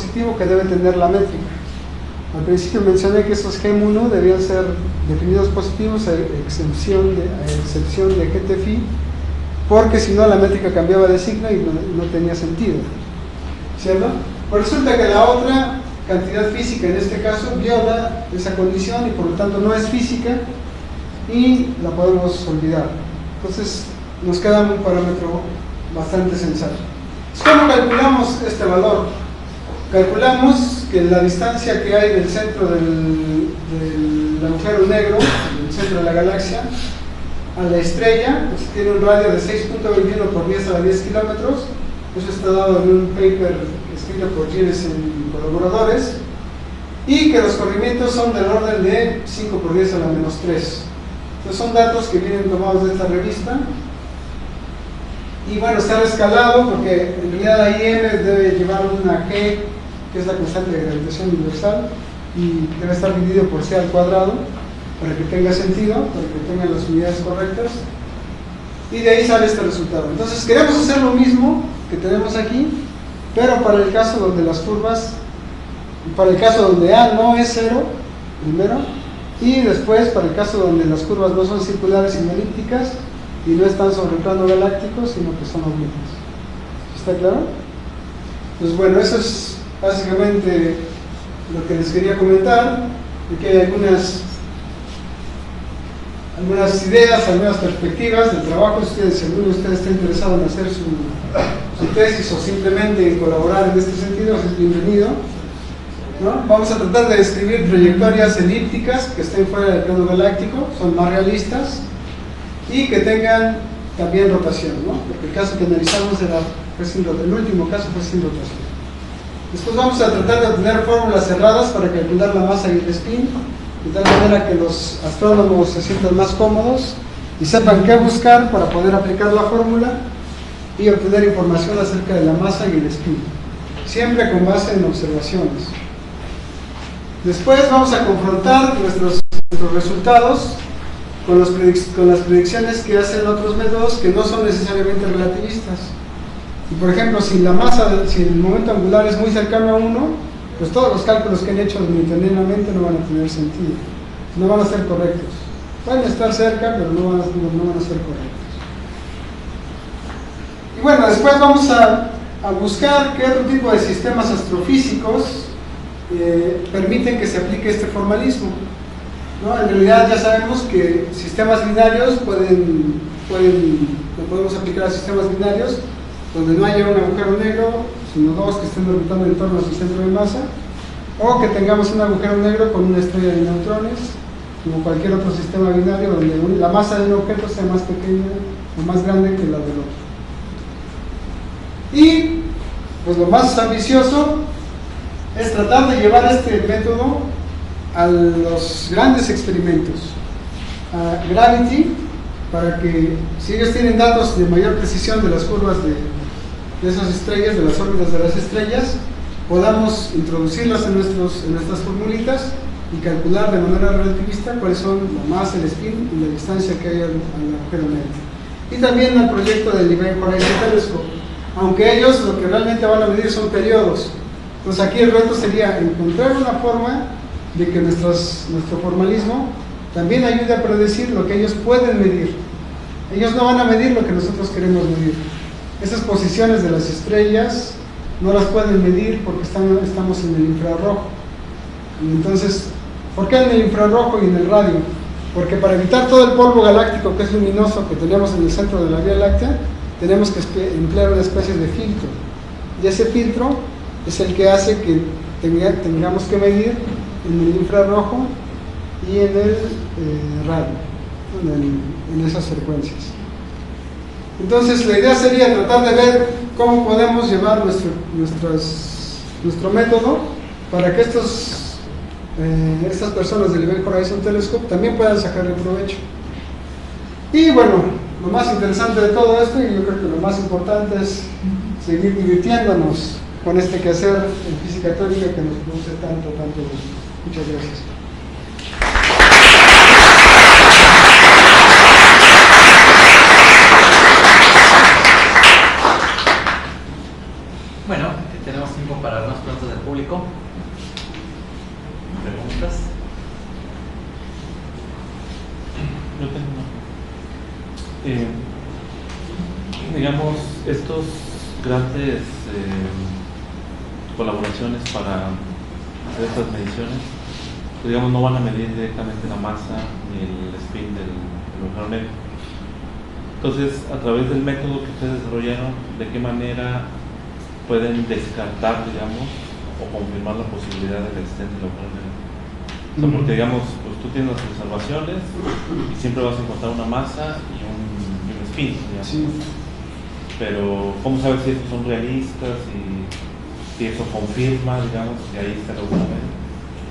positivo que debe tener la métrica. Al principio mencioné que esos GEM1 debían ser definidos positivos a excepción de GTFI, porque si no la métrica cambiaba de signo y no tenía sentido, ¿cierto? Pues resulta que la otra cantidad física en este caso viola esa condición y por lo tanto no es física y la podemos olvidar. Entonces nos queda un parámetro bastante sensato. ¿Cómo calculamos este valor? Calculamos que la distancia que hay del centro del agujero negro, del centro de la galaxia, a la estrella, pues tiene un radio de 6.21 por 10 a la 10 kilómetros. Eso está dado en un paper escrito por Gilles y colaboradores, y que los corrimientos son del orden de 5 por 10 a la menos 3. Entonces son datos que vienen tomados de esta revista. Y bueno, está escalado porque en realidad la IM debe llevar una G, que es la constante de gravitación universal, y debe estar dividido por C al cuadrado para que tenga sentido, para que tengan las unidades correctas, y de ahí sale este resultado. Entonces queremos hacer lo mismo que tenemos aquí, pero para el caso donde las curvas, para el caso donde A no es 0 primero, y después para el caso donde las curvas no son circulares sino elípticas y no están sobre el plano galáctico, sino que son oblicuas. ¿Está claro? Pues bueno, eso es básicamente lo que les quería comentar, de que hay algunas ideas, algunas perspectivas del trabajo. Si alguno de ustedes está interesado en hacer su tesis o simplemente en colaborar en este sentido, es bienvenido, ¿no? Vamos a tratar de describir trayectorias elípticas que estén fuera del plano galáctico, son más realistas, y que tengan también rotación, ¿no? Porque el caso que analizamos el último caso fue sin rotación. Después vamos a tratar de obtener fórmulas cerradas para calcular la masa y el spin, de tal manera que los astrónomos se sientan más cómodos y sepan qué buscar para poder aplicar la fórmula y obtener información acerca de la masa y el spin, siempre con base en observaciones. Después vamos a confrontar nuestros resultados con las predicciones que hacen otros métodos que no son necesariamente relativistas. Y por ejemplo, si el momento angular es muy cercano a 1, pues todos los cálculos que han hecho newtonianamente no van a tener sentido, no van a ser correctos. Pueden estar cerca, pero no van a ser correctos. Y bueno, después vamos a buscar qué otro tipo de sistemas astrofísicos permiten que se aplique este formalismo, ¿no? En realidad ya sabemos que sistemas binarios lo podemos aplicar a sistemas binarios donde no haya un agujero negro, sino dos que estén orbitando en torno a su centro de masa, o que tengamos un agujero negro con una estrella de neutrones, como cualquier otro sistema binario donde la masa de un objeto sea más pequeña o más grande que la del otro. Y pues lo más ambicioso es tratar de llevar este método a los grandes experimentos, a Gravity, para que si ellos tienen datos de mayor precisión de las curvas de esas estrellas, de las órbitas de las estrellas, podamos introducirlas en nuestras formulitas y calcular de manera relativista cuáles son la masa, el spin y la distancia que hay al agujero negro. Y también al proyecto del Event Horizon Telescope, aunque ellos lo que realmente van a medir son periodos. Entonces aquí el reto sería encontrar una forma de que nuestro formalismo también ayude a predecir lo que ellos pueden medir. Ellos no van a medir lo que nosotros queremos medir. Esas posiciones de las estrellas no las pueden medir porque estamos en el infrarrojo. Y entonces, ¿por qué en el infrarrojo y en el radio? Porque para evitar todo el polvo galáctico que es luminoso que tenemos en el centro de la Vía Láctea, tenemos que emplear una especie de filtro. Y ese filtro es el que hace que tengamos que medir en el infrarrojo y en el radio, en esas frecuencias. Entonces la idea sería tratar de ver cómo podemos llevar nuestro método para que estas personas del Event Horizon Telescope también puedan sacarle provecho. Y bueno, lo más interesante de todo esto, y yo creo que lo más importante, es seguir divirtiéndonos con este quehacer en física teórica que nos produce tanto gusto. Muchas gracias. Bueno, tenemos tiempo para algunas preguntas del público. público? ¿Preguntas? Yo tengo una. Digamos, estos grandes colaboraciones para hacer estas mediciones, pues, digamos, no van a medir directamente la masa ni el spin del agujero negro. Entonces, a través del método que ustedes desarrollaron, ¿de qué manera pueden descartar, digamos, o confirmar la posibilidad de la existencia del agujero negro? O sea, porque, digamos, pues tú tienes las observaciones y siempre vas a encontrar una masa y un spin, digamos. Sí. Pero, ¿cómo sabes si estos son realistas y si eso confirma, digamos, que ahí está el agujero negro?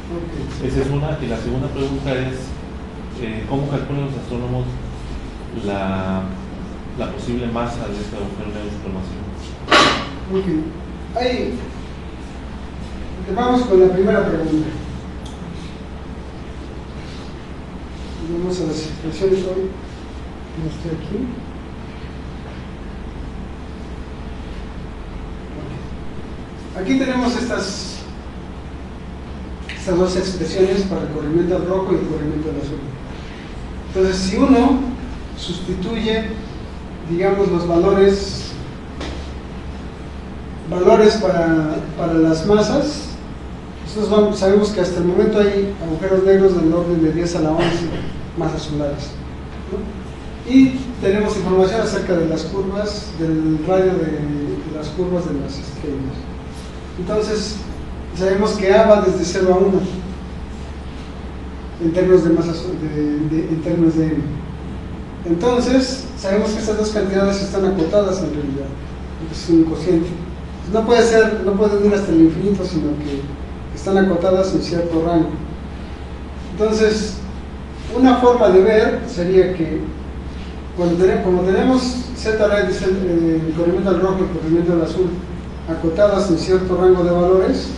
Okay. Esa es una. Y la segunda pregunta es, ¿cómo calculan los astrónomos la posible masa de este agujero negro supermasivo? Ok. Ahí vamos con la primera pregunta. Vamos a las expresiones hoy. No estoy aquí. Okay. Aquí tenemos estas dos expresiones para el corrimiento al rojo y el corrimiento al azul. Entonces, si uno sustituye, digamos, los valores para las masas, nosotros sabemos que hasta el momento hay agujeros negros del orden de 10 a la 11 masas solares, ¿no? Y tenemos información acerca de las curvas, del radio de las curvas de las estrellas. Entonces, sabemos que A va desde 0 a 1 en términos de masas, en términos de M. Entonces, sabemos que estas dos cantidades están acotadas en realidad, es un cociente. No pueden ir hasta el infinito, sino que están acotadas en cierto rango. Entonces, una forma de ver sería que como tenemos Z rays, el corrimiento al rojo y el corrimiento al azul acotadas en cierto rango de valores,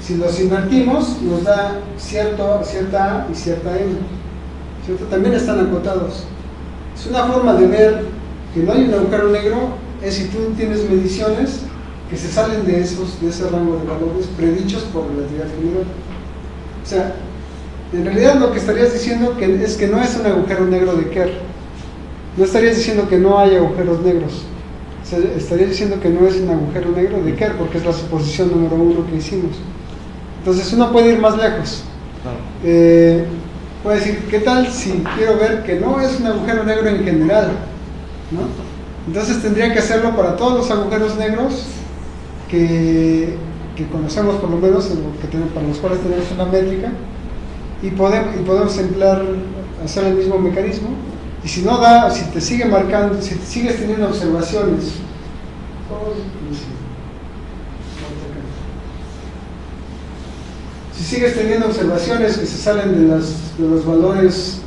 si los invertimos nos da cierta A y cierta M, ¿cierto? También están acotados. Es una forma de ver que no hay un agujero negro, es si tú tienes mediciones que se salen de ese rango de valores predichos por relatividad general. O sea, en realidad lo que estarías diciendo es que no es un agujero negro de Kerr. No estarías diciendo que no hay agujeros negros. O sea, estarías diciendo que no es un agujero negro de Kerr, porque es la suposición número 1 que hicimos. Entonces uno puede ir más lejos. Puede decir, ¿qué tal si quiero ver que no es un agujero negro en general? ¿No? Entonces tendría que hacerlo para todos los agujeros negros que conocemos, por lo menos, para los cuales tenemos una métrica, y podemos hacer el mismo mecanismo. Y si no da, si te sigue marcando, si sigues teniendo observaciones, si sigues teniendo observaciones que se salen de los valores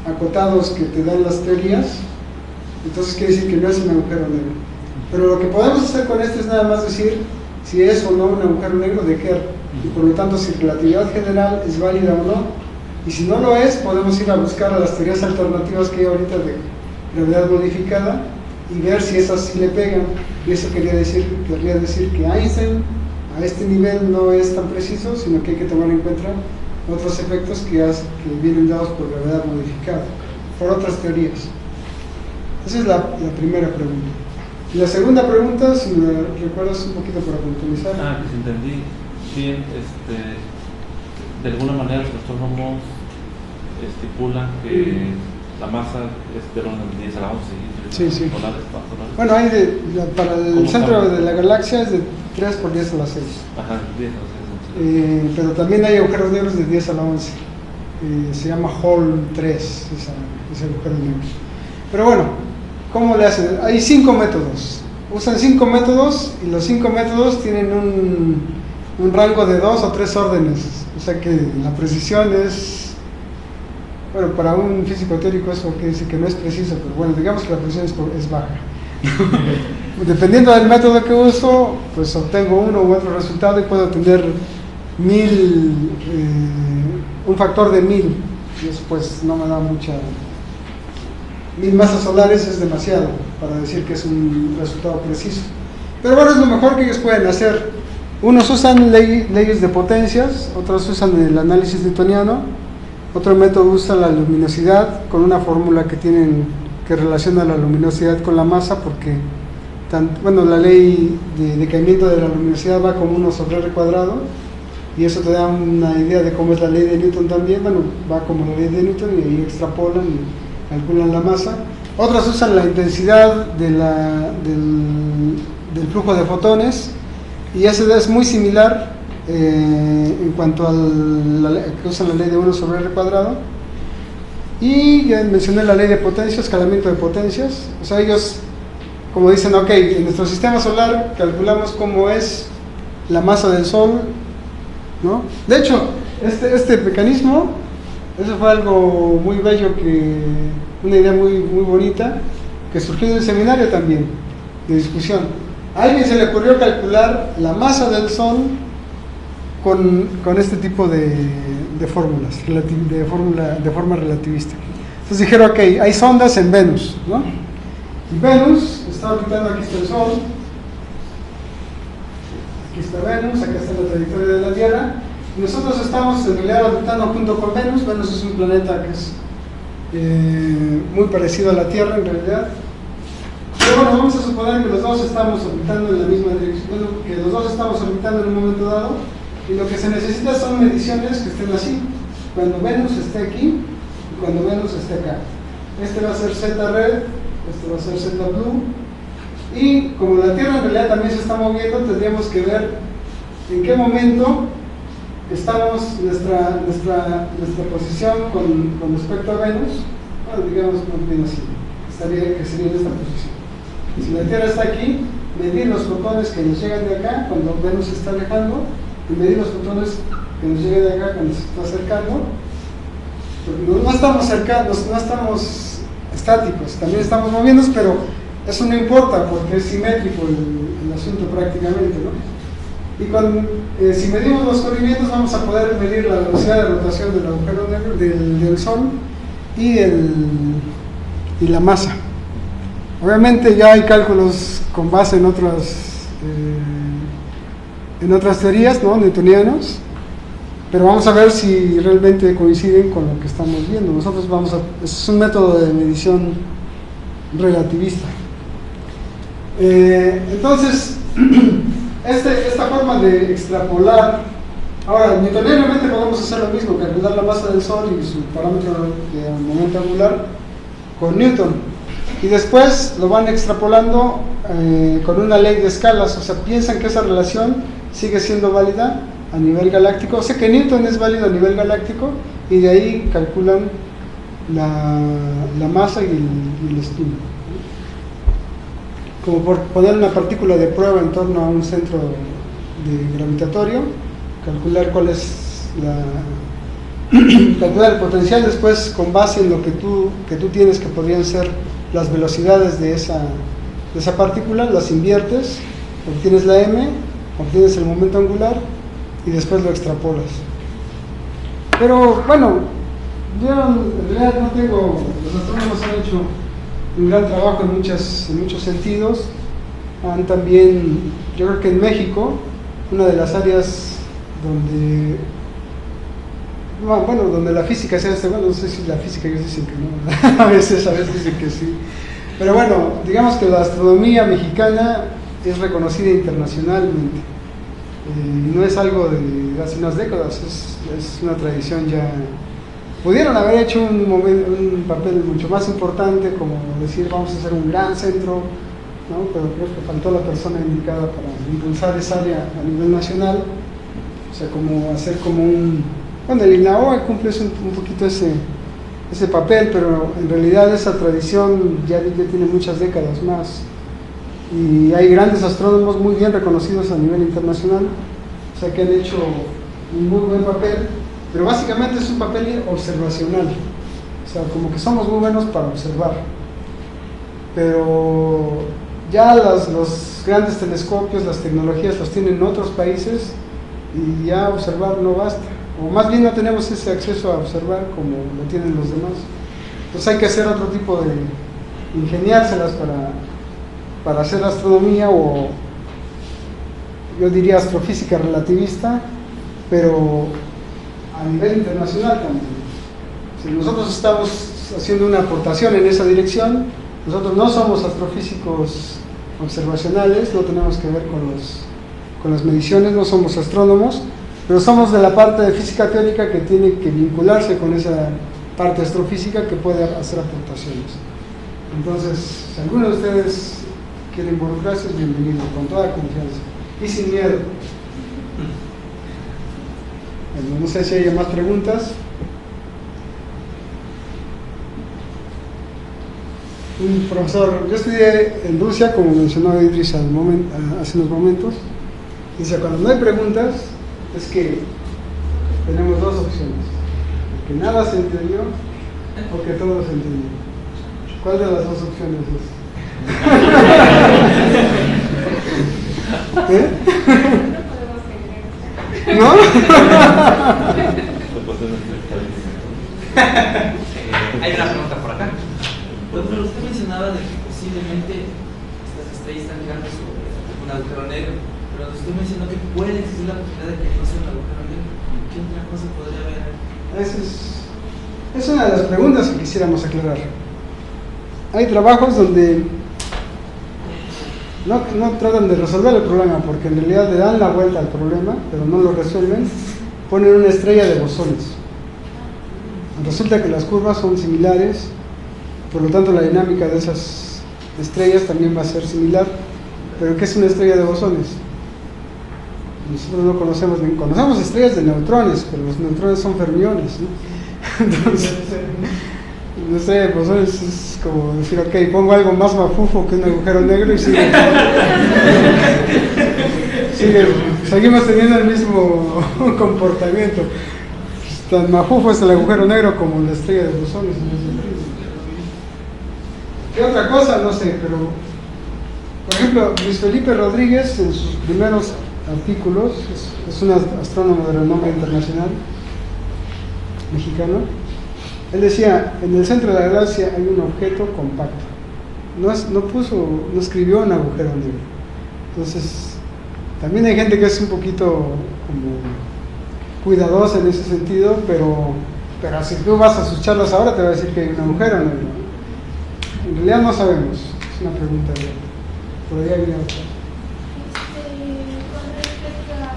acotados que te dan las teorías, entonces quiere decir que no es un agujero negro. Pero lo que podemos hacer con esto es nada más decir si es o no un agujero negro de Kerr, y por lo tanto si relatividad general es válida o no. Y si no lo es, podemos ir a buscar a las teorías alternativas que hay ahorita de gravedad modificada y ver si esas sí le pegan. Y eso querría decir que Einstein a este nivel no es tan preciso, sino que hay que tomar en cuenta otros efectos que vienen dados por gravedad modificada, por otras teorías. Esa es la primera pregunta. Y la segunda pregunta, si me recuerdas un poquito para puntualizar. Que si entendí bien, de alguna manera los astrónomos estipulan que la masa es del orden de 10 a la 11. Sí. Polares. Bueno, para el centro de la galaxia es de 3 por 10 a la 6. Ajá, 10 a la 6. Pero también hay agujeros negros de 10 a la 11. Se llama Hall 3, ese agujero negro. Pero bueno, ¿cómo le hacen? Hay 5 métodos. Usan 5 métodos y los 5 métodos tienen un rango de 2 o 3 órdenes. O sea que la precisión es... Bueno, para un físico teórico eso quiere decir que no es preciso, pero bueno, digamos que la precisión es baja. Dependiendo del método que uso, pues obtengo uno u otro resultado y puedo tener un factor de 1000. Y eso pues no me da mucha... 1000 masas solares es demasiado para decir que es un resultado preciso. Pero bueno, es lo mejor que ellos pueden hacer. Unos usan leyes de potencias, otros usan el análisis newtoniano, otro método usa la luminosidad con una fórmula que relaciona la luminosidad con la masa, porque la ley de decaimiento de la luminosidad va como 1 sobre r cuadrado, y eso te da una idea de cómo es la ley de Newton también. Va como la ley de Newton, y ahí extrapolan y calculan la masa. Otros usan la intensidad del flujo de fotones, y eso es muy similar en cuanto a que usan la ley de 1 sobre r cuadrado. Y ya mencioné la ley de potencias, escalamiento de potencias. O sea, ellos como dicen, ok, en nuestro sistema solar calculamos cómo es la masa del Sol, ¿no? De hecho, este mecanismo, eso fue algo muy bello, una idea muy, muy bonita, que surgió en un seminario también, de discusión. A alguien se le ocurrió calcular la masa del Sol con este tipo de fórmulas, de forma relativista. Entonces dijeron, ok, hay sondas en Venus, ¿no? Y Venus está orbitando, aquí está el Sol, aquí está Venus, acá está la trayectoria de la Tierra, y nosotros estamos en realidad orbitando junto con Venus. Venus es un planeta que es muy parecido a la Tierra en realidad. Pero bueno, vamos a suponer que los dos estamos orbitando en la misma dirección, que los dos estamos orbitando en un momento dado, y lo que se necesita son mediciones que estén así, cuando Venus esté aquí y cuando Venus esté acá. Este va a ser Z red, este va a ser Z blue, y como la Tierra en realidad también se está moviendo, tendríamos que ver en qué momento estamos nuestra posición con respecto a Venus. Bueno, digamos más bien así, que sería en esta posición. Si la Tierra está aquí, medir los fotones que nos llegan de acá cuando Venus se está alejando, y medir los fotones que nos llegan de acá cuando se está acercando. Porque no estamos cercanos, no estamos estáticos, también estamos moviéndonos, pero eso no importa porque es simétrico el asunto prácticamente, ¿no? Y si medimos los corrimientos, vamos a poder medir la velocidad de rotación del agujero negro, del Sol, y la masa. Obviamente ya hay cálculos con base en otras teorías, ¿no?, newtonianos, pero vamos a ver si realmente coinciden con lo que estamos viendo. Es un método de medición relativista. Entonces, esta forma de extrapolar, ahora, newtonianamente podemos hacer lo mismo, calcular la masa del Sol y su parámetro de momento angular con Newton. Y después lo van extrapolando con una ley de escalas. O sea, piensan que esa relación sigue siendo válida a nivel galáctico. O sea, que Newton es válido a nivel galáctico, y de ahí calculan la masa y el spin. Como por poner una partícula de prueba en torno a un centro gravitatorio, calcular cuál es calcular el potencial, después con base en lo que tú tienes, que podrían ser las velocidades de esa partícula, las inviertes, obtienes la m, obtienes el momento angular y después lo extrapolas. Pero bueno, yo en realidad no tengo, los astrónomos han hecho un gran trabajo en muchos sentidos. Han también, yo creo que en México, una de las áreas donde la física se hace, no sé si la física, ellos dicen que no, a veces dicen que sí, pero bueno, digamos que la astronomía mexicana es reconocida internacionalmente, no es algo de hace unas décadas, es una tradición ya. Pudieron haber hecho un papel mucho más importante, como decir, vamos a hacer un gran centro, ¿no? Pero creo que faltó la persona indicada para impulsar esa área a nivel nacional. O sea, como hacer como el INAOE cumple un poquito ese papel, pero en realidad esa tradición ya tiene muchas décadas más, y hay grandes astrónomos muy bien reconocidos a nivel internacional, o sea, que han hecho un muy buen papel, pero básicamente es un papel observacional. O sea, como que somos muy buenos para observar, pero ya los grandes telescopios, las tecnologías los tienen otros países, y ya observar no basta, o más bien no tenemos ese acceso a observar como lo tienen los demás. Entonces hay que hacer otro tipo de ingeniárselas para hacer astronomía, o yo diría astrofísica relativista, pero a nivel internacional también. Si nosotros estamos haciendo una aportación en esa dirección, nosotros no somos astrofísicos observacionales, no tenemos que ver con las mediciones, no somos astrónomos, pero somos de la parte de física teórica que tiene que vincularse con esa parte astrofísica que puede hacer aportaciones. Entonces, si alguno de ustedes quiere involucrarse, es bienvenido, con toda confianza y sin miedo. Bueno, no sé si hay más preguntas. Un profesor, yo estudié en Rusia, como mencionó Idris hace unos momentos. Dice, cuando no hay preguntas, es que tenemos dos opciones: que nada se entendió o que todo se entendió. ¿Cuál de las dos opciones es? ¿Eh? ¿No? Hay una pregunta por acá. Doctor, usted mencionaba de que posiblemente estas estrellas están girando sobre un agujero negro, pero usted mencionó que puede existir la posibilidad de que no sea un agujero negro. ¿Qué otra cosa podría haber? Esa es una de las preguntas que quisiéramos aclarar. Hay trabajos donde no tratan de resolver el problema, porque en realidad le dan la vuelta al problema, pero no lo resuelven. Ponen una estrella de bosones. Resulta que las curvas son similares, por lo tanto la dinámica de esas estrellas también va a ser similar. Pero ¿qué es una estrella de bosones? Nosotros no conocemos estrellas de neutrones, pero los neutrones son fermiones, ¿no? Entonces, una estrella de bosones es como decir, ok, pongo algo más mafufo que un agujero negro y seguimos teniendo el mismo comportamiento. Tan mafufo es el agujero negro como la estrella de bosones en ese sentido. ¿Qué otra cosa? No sé, pero por ejemplo, Luis Felipe Rodríguez, en sus primeros artículos, es un astrónomo de renombre internacional, mexicano. Él decía, en el centro de la galaxia hay un objeto compacto. No escribió un agujero negro. Entonces, también hay gente que es un poquito como cuidadosa en ese sentido, pero si tú vas a sus charlas ahora te va a decir que hay un agujero negro. En realidad no sabemos, es una pregunta abierta. Por ahí había otra. Con respecto a,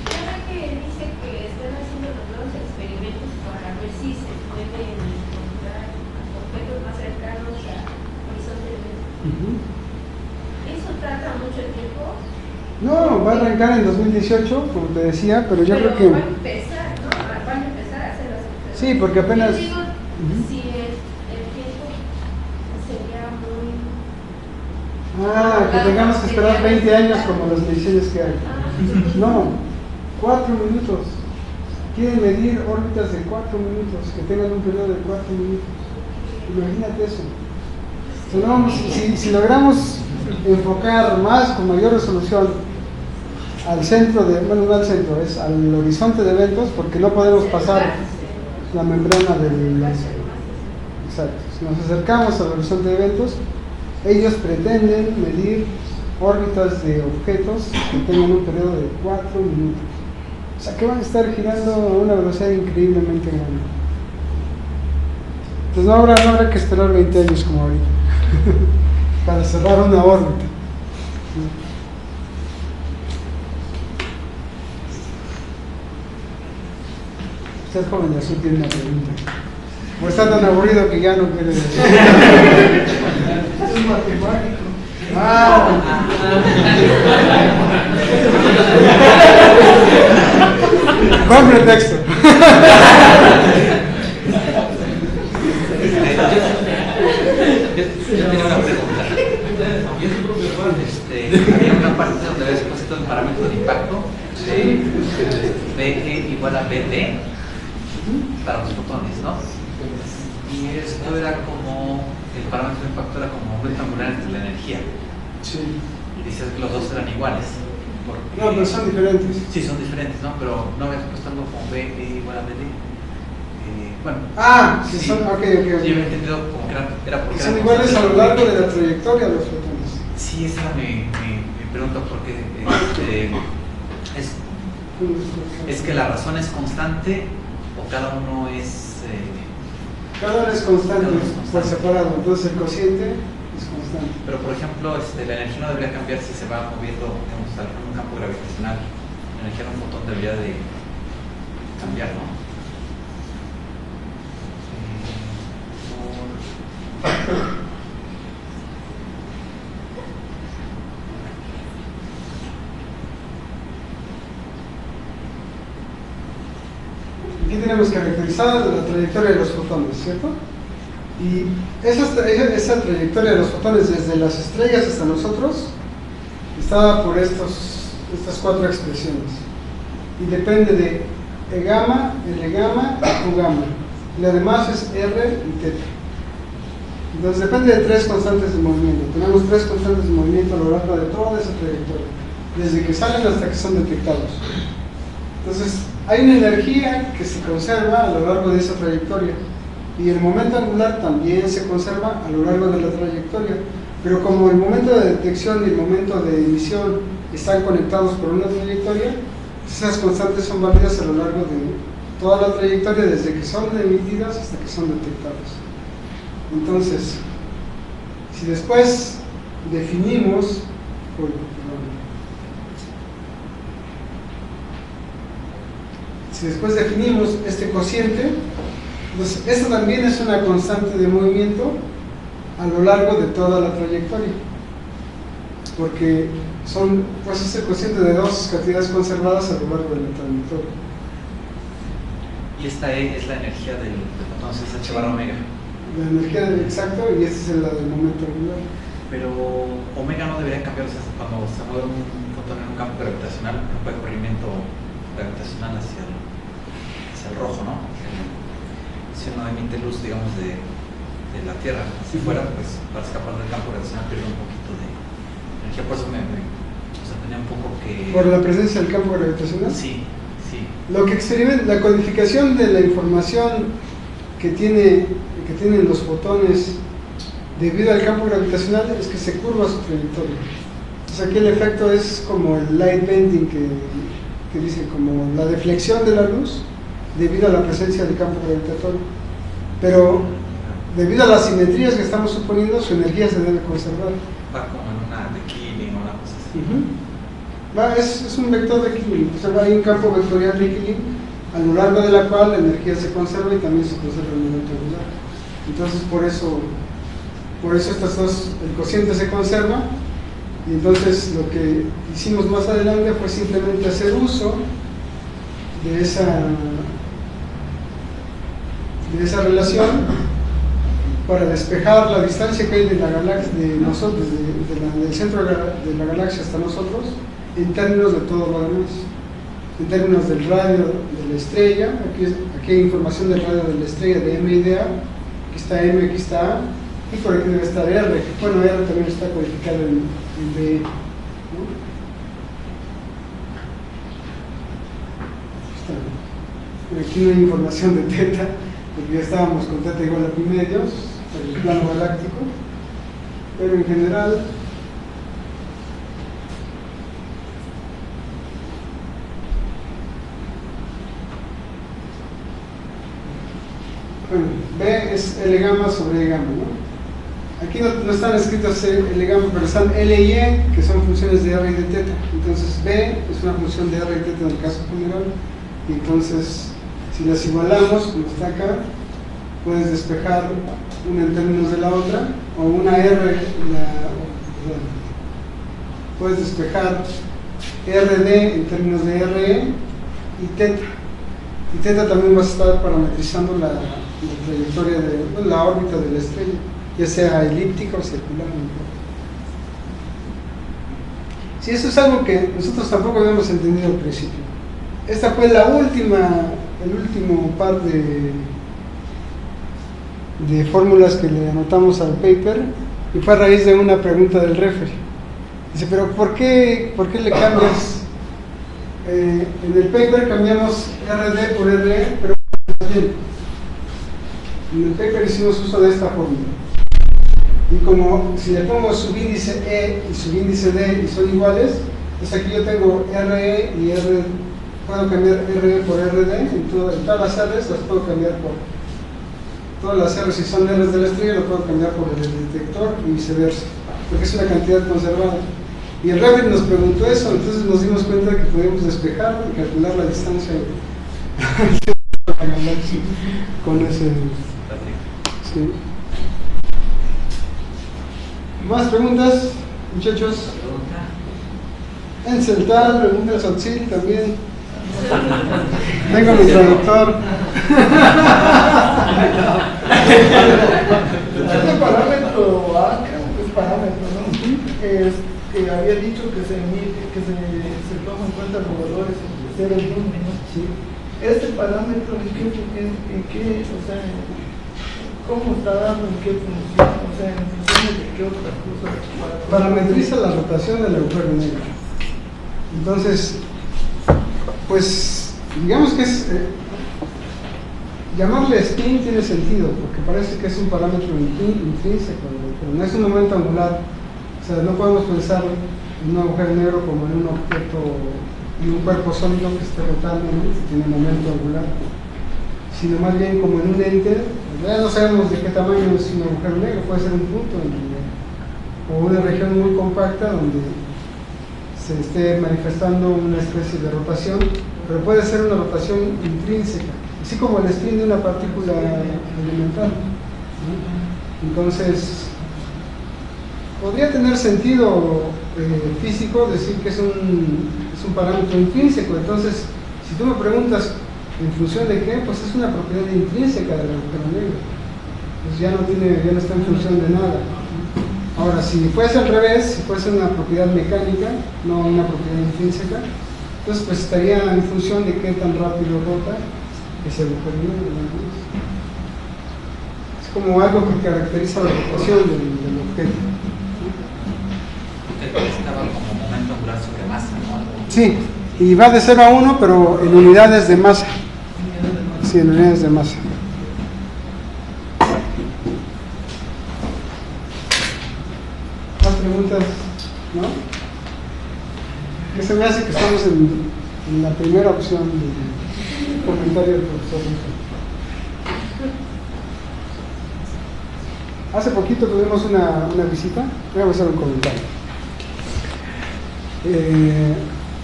ya que dice que están haciendo los nuevos experimentos para ver si se pueden encontrar objetos más cercanos al horizonte de Venus. ¿Eso trata mucho tiempo? No, va a arrancar en 2018, como te decía, pero yo creo que... va a empezar, ¿no? Van a empezar a hacer las observaciones. Sí, porque apenas... Yo digo, si el tiempo sería muy... que tengamos que esperar 20 años como las mediciones que hay. No, 4 minutos. Quieren medir órbitas de 4 minutos, que tengan un periodo de 4 minutos. Imagínate eso. Si logramos enfocar más, con mayor resolución, al centro no al centro, es al horizonte de eventos, porque no podemos pasar la membrana del... Exacto. Si nos acercamos al horizonte de eventos, ellos pretenden medir órbitas de objetos que tengan un periodo de 4 minutos. O sea, que van a estar girando a una velocidad increíblemente grande. Entonces no habrá que esperar 20 años como ahorita para cerrar una órbita. Usted, joven de azul, tiene una pregunta. O está tan aburrido que ya no quiere decir. Es matemático. Con pretexto. Yo tenía una pregunta. Había una parte donde habías puesto el parámetro de impacto de BG igual a BT para los fotones, ¿no? Y esto era como, el parámetro de impacto era como un rectangular entre la energía. Sí. Y dices que los dos eran iguales. No, pero son diferentes. Sí, son diferentes, ¿no? Pero no habías puesto algo como BG igual a BT. Bueno. Sí, son, ok. Yo había entendido como que era porque son iguales a lo largo de la trayectoria de los fotones. Sí, esa era mi Pregunto porque es que la razón es constante o cada uno es... Cada uno es constante, cada uno es constante. por separado, entonces el cociente es constante. Pero por ejemplo, la energía no debería cambiar si se va moviendo, digamos, en un campo gravitacional. La energía de un fotón debería de cambiar, ¿no? Aquí tenemos caracterizada la trayectoria de los fotones, ¿cierto? Y esa trayectoria de los fotones desde las estrellas hasta nosotros está por estas cuatro expresiones. Y depende de E gamma, L gamma y Q gamma. Y lo demás es R y teta. Entonces depende de tres constantes de movimiento. Tenemos tres constantes de movimiento a lo largo de toda esa trayectoria, desde que salen hasta que son detectados. Entonces hay una energía que se conserva a lo largo de esa trayectoria y el momento angular también se conserva a lo largo de la trayectoria, pero como el momento de detección y el momento de emisión están conectados por una trayectoria, esas constantes son válidas a lo largo de toda la trayectoria, desde que son emitidas hasta que son detectadas. Entonces, si después definimos este cociente, entonces esta también es una constante de movimiento a lo largo de toda la trayectoria, porque es el cociente de dos cantidades conservadas a lo largo de la trayectoria. Y esta E es la energía del fotón, es H barra omega. La energía del exacto, y esta es la del momento angular. Pero omega no debería cambiar, o sea, cuando se mueve un fotón en un campo gravitacional, no puede corrimiento gravitacional hacia el rojo, ¿no? Si uno emite luz, digamos, de la Tierra, si fuera, pues para escapar del campo gravitacional pierde un poquito de energía, por eso o sea, tenía un poco que... ¿Por la presencia del campo gravitacional? Sí. Lo que experimenta, la codificación de la información que tienen los fotones debido al campo gravitacional es que se curva su trayectoria. O sea, aquí el efecto es como el light bending que dice, como la deflexión de la luz debido a la presencia del campo gravitatorio. Pero debido a las simetrías que estamos suponiendo, su energía se debe conservar. Va como en una de Killing o una cosa así. Es un vector de Killing, o sea, hay un campo vectorial de Killing a lo largo de la cual la energía se conserva y también se conserva el momento angular. Entonces por eso el cociente se conserva, y entonces lo que hicimos más adelante fue simplemente hacer uso de esa relación para despejar la distancia que hay de la galaxia, de nosotros, del centro de la galaxia hasta nosotros, en términos de todo lo demás, en términos del radio de la estrella. Aquí hay información del radio de la estrella de M y de A, aquí está M, aquí está A, y por aquí debe estar R. Bueno, R también está codificado en B, ¿no? Aquí no hay información de teta, porque ya estábamos con teta igual a pi medios, el plano galáctico, pero en general B es L gamma sobre E gamma, ¿no? Aquí no están escritas L gamma, pero están L y E, que son funciones de R y de teta. Entonces B es una función de R y teta en el caso general, y entonces si las igualamos, como está acá, puedes despejar una en términos de la otra, o una R, puedes despejar RD en términos de RE y teta. Y teta también vas a estar parametrizando la trayectoria de la órbita de la estrella, ya sea elíptica o circular. Sí, eso es algo que nosotros tampoco habíamos entendido al principio. Esta fue el último par de fórmulas que le anotamos al paper, y fue a raíz de una pregunta del referee. Dice, pero ¿por qué le cambias? En el paper cambiamos RD por RE, pero bien. En el paper hicimos uso de esta fórmula. Y como si le pongo subíndice E y subíndice D y son iguales, entonces aquí yo tengo RE y R, puedo cambiar RE por RD, en todas las R's las puedo cambiar por todas las R's, si son R's de la estrella lo puedo cambiar por el detector y viceversa, porque es una cantidad conservada. Y el Revit nos preguntó eso, entonces nos dimos cuenta que podíamos despejar y calcular la distancia con ese. Sí. ¿Más preguntas, muchachos? En Celtal, pregunta Sotzil también. Tengo mi traductor. Este parámetro A, es parámetro, ¿no? Que había dicho que se toma en cuenta los valores de 0 y 1, ¿no? Sí. Este parámetro, ¿en qué, o sea, cómo está dado, en qué función, o sea, en función de qué otras cosas? Parametriza la rotación del agujero negro. Entonces, pues, digamos que es llamarle spin tiene sentido, porque parece que es un parámetro intrínseco, pero no es un momento angular. O sea, no podemos pensar en un agujero negro como en un objeto, en un cuerpo sólido que esté rotando, ¿no? Que tiene momento angular, sino más bien como en un ente. Ya no sabemos de qué tamaño es un agujero negro, puede ser un punto o una región muy compacta donde se esté manifestando una especie de rotación, pero puede ser una rotación intrínseca, así como el spin de una partícula elemental, ¿no? Entonces, podría tener sentido físico decir que es un parámetro intrínseco. Entonces, si tú me preguntas en función de qué, pues es una propiedad intrínseca del agujero negro. Pues ya no está en función de nada. Ahora, si fuese al revés, si fuese una propiedad mecánica, no una propiedad intrínseca, entonces pues estaría en función de qué tan rápido rota ese agujero negro, ¿no? Es como algo que caracteriza la rotación del objeto. Estaba como momento angular sobre masa, ¿no? Sí, y va de 0 a 1, pero en unidades de masa. Sí, en unidades de masa. ¿Más preguntas? ¿No? Que se me hace que estamos en la primera opción del comentario del profesor Rico. Hace poquito tuvimos una visita. Voy a hacer un comentario.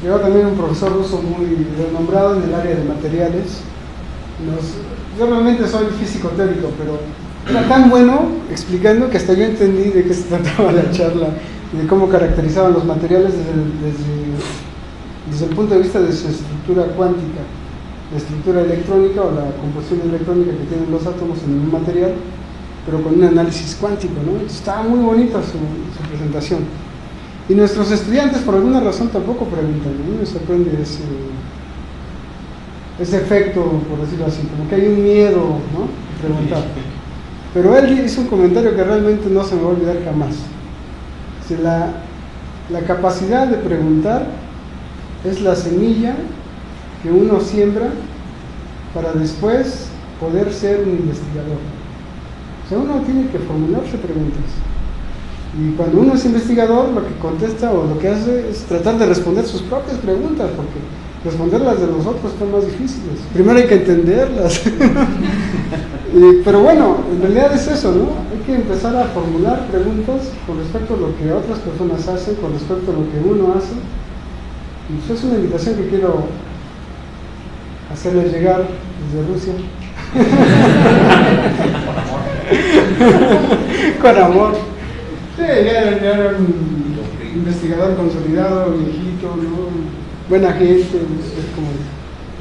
Llegó también un profesor ruso muy renombrado en el área de materiales. Yo realmente soy físico teórico, pero era tan bueno explicando que hasta yo entendí de qué se trataba la charla, de cómo caracterizaban los materiales desde el punto de vista de su estructura cuántica, la estructura electrónica o la composición electrónica que tienen los átomos en un material, pero con un análisis cuántico, ¿no? Estaba muy bonita su presentación. Y nuestros estudiantes por alguna razón tampoco preguntan, ¿no? Me sorprende ese efecto, por decirlo así, como que hay un miedo, ¿no? De preguntar. Pero él hizo un comentario que realmente no se me va a olvidar jamás. Si la capacidad de preguntar es la semilla que uno siembra para después poder ser un investigador. O sea, uno tiene que formularse preguntas. Y cuando uno es investigador, lo que contesta o lo que hace es tratar de responder sus propias preguntas, porque responderlas de los otros son más difíciles. Primero hay que entenderlas. Pero bueno, en realidad es eso, ¿no? Hay que empezar a formular preguntas con respecto a lo que otras personas hacen, con respecto a lo que uno hace. Y eso es una invitación que quiero hacerles llegar desde Rusia. Con amor. Sí, ya era un investigador consolidado, viejito, ¿no? Buena gente, es como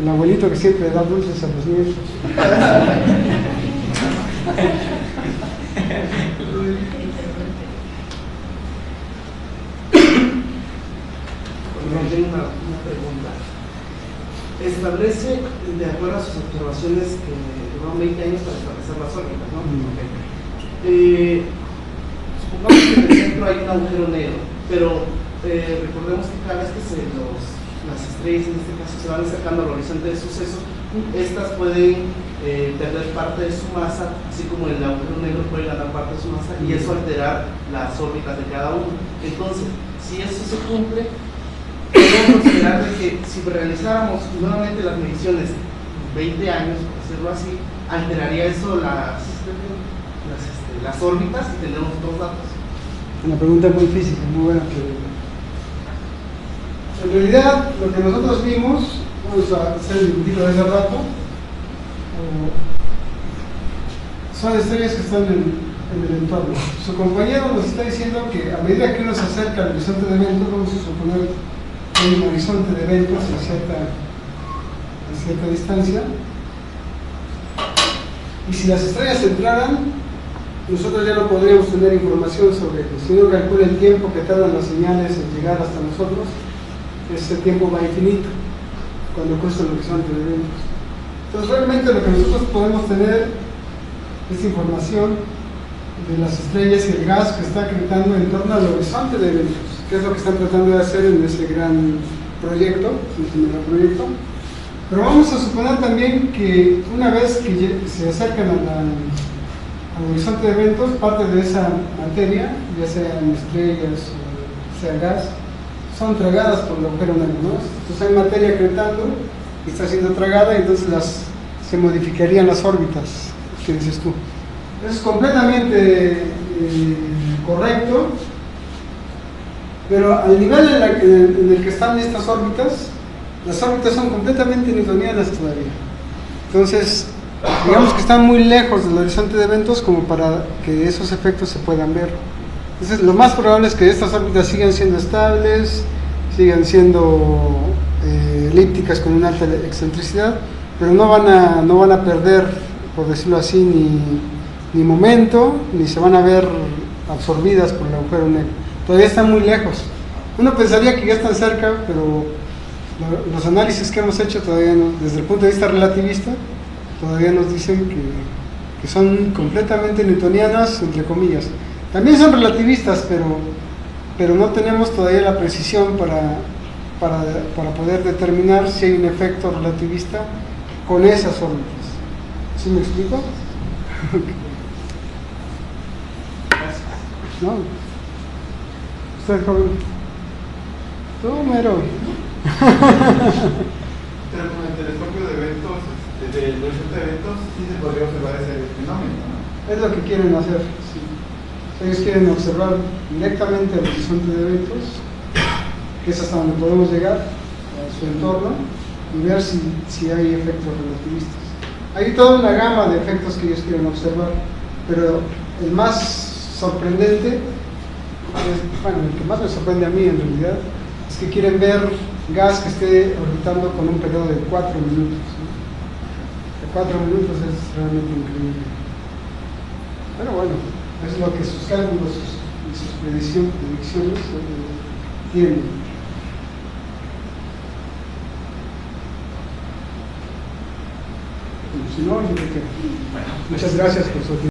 el abuelito que siempre da dulces a los nietos. Tengo una pregunta. Establece, de acuerdo a sus observaciones, que llevan 20 años para establecer las órbitas, ¿no? Supongamos que en el centro hay un agujero negro, pero recordemos que cada vez que se los las estrellas en este caso se van acercando al horizonte de suceso, estas pueden perder parte de su masa, así como el agujero negro puede ganar parte de su masa y eso alterar las órbitas de cada uno. Entonces, si eso se cumple, podemos considerar de que si realizáramos nuevamente las mediciones 20 años, por decirlo así, alteraría eso las órbitas y tendremos dos datos. Una pregunta muy física, muy buena pregunta. En realidad, lo que nosotros vimos, vamos a hacer el dibujito de ese rato, son estrellas que están en el entorno. Su compañero nos está diciendo que a medida que uno se acerca al horizonte de eventos, vamos a suponer que hay un horizonte de eventos a cierta distancia, y si las estrellas entraran, nosotros ya no podríamos tener información sobre ellos. Si uno calcula el tiempo que tardan las señales en llegar hasta nosotros, ese tiempo va infinito cuando cruza el horizonte de eventos. Entonces realmente lo que nosotros podemos tener es información de las estrellas y el gas que está acrecentando en torno al horizonte de eventos, que es lo que están tratando de hacer en ese gran proyecto, en ese megaproyecto. Pero vamos a suponer también que una vez que se acercan al horizonte de eventos, parte de esa materia, ya sean estrellas o sea gas, son tragadas por el agujero negro, ¿no? Entonces hay materia acretando y está siendo tragada y entonces se modificarían las órbitas, que dices tú. Eso es completamente correcto, pero al nivel en el que están estas órbitas, las órbitas son completamente newtonianas todavía. Entonces, digamos que están muy lejos del horizonte de eventos como para que esos efectos se puedan ver. Entonces, lo más probable es que estas órbitas sigan siendo estables, sigan siendo elípticas con una alta excentricidad, pero no van a perder, por decirlo así, ni momento, ni se van a ver absorbidas por el agujero negro. Todavía están muy lejos. Uno pensaría que ya están cerca, pero los análisis que hemos hecho todavía no, desde el punto de vista relativista, todavía nos dicen que son completamente newtonianas, entre comillas. También son relativistas, pero no tenemos todavía la precisión para poder determinar si hay un efecto relativista con esas órbitas. ¿Sí me explico? ¿No? ¿Usted, joven? Tú, mero. Pero con el telescopio de eventos, del horizonte de eventos, sí se podría observar ese fenómeno, ¿no? Es lo que quieren hacer, sí. Ellos quieren observar directamente el horizonte de eventos, que es hasta donde podemos llegar, a su entorno, y ver si hay efectos relativistas. Hay toda una gama de efectos que ellos quieren observar, pero el más sorprendente, el que más me sorprende a mí en realidad, es que quieren ver gas que esté orbitando con un periodo de 4 minutos. ¿Sí? De 4 minutos es realmente increíble. Pero bueno, es lo que sus cálculos y sus predicciones tienen. Si no, yo creo que... Muchas gracias por su atención.